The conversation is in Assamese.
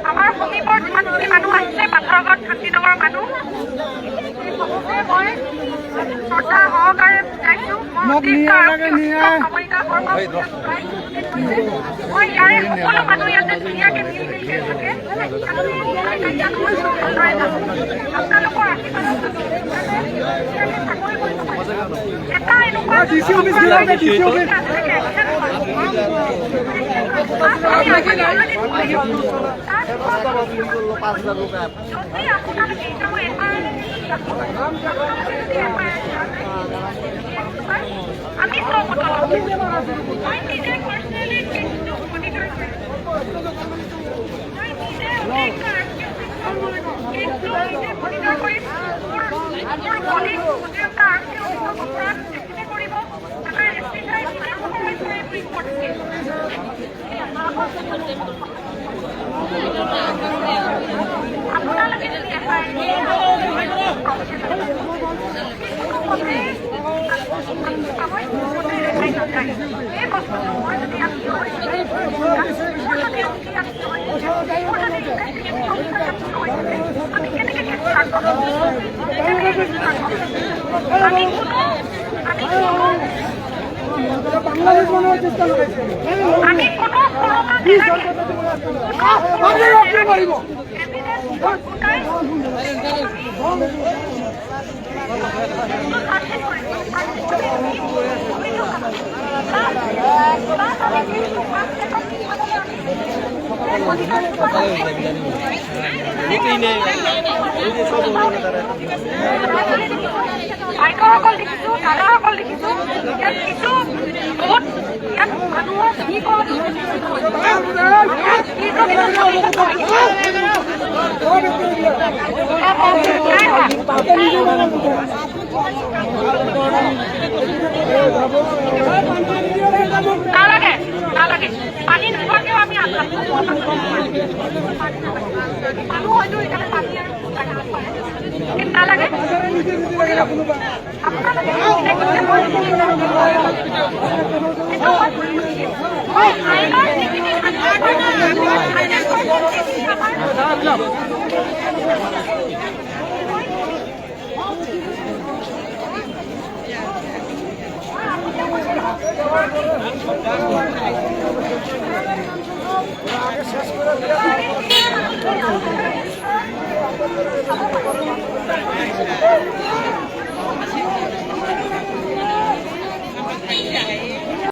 আমাৰ সমীপৰ যিমানখিনি মানুহ আহিছে পাথৰঘাট শান্তিনগৰৰ মানুহ মই শ্ৰদ্ধা সহকাৰে বুজাইছোঁ মই ইয়াৰে সকলো মানুহ ইয়াতে ধুনীয়াকৈ মিলি থাকে আপোনালোকৰ আশীৰ্বাদত এটা এনেকুৱা আমি মই নিজে পাৰ্চনেলি মনিটৰ কৰি মোৰ কলিগ কৰিব আপোনালোকে যদি বাংলাদেশ বানানোর চেষ্টা করেছে আমি কোনো আইকসকল দেখিছোঁ, দাদাসকল দেখিছোঁ, ইয়াত কিছু বহুত ইয়াত মানুহৰ নালাগে নালাগে পানী নোখোৱাকেও আমি মানুহ হয়তো সেইকাৰণে পানী আৰু নালাগে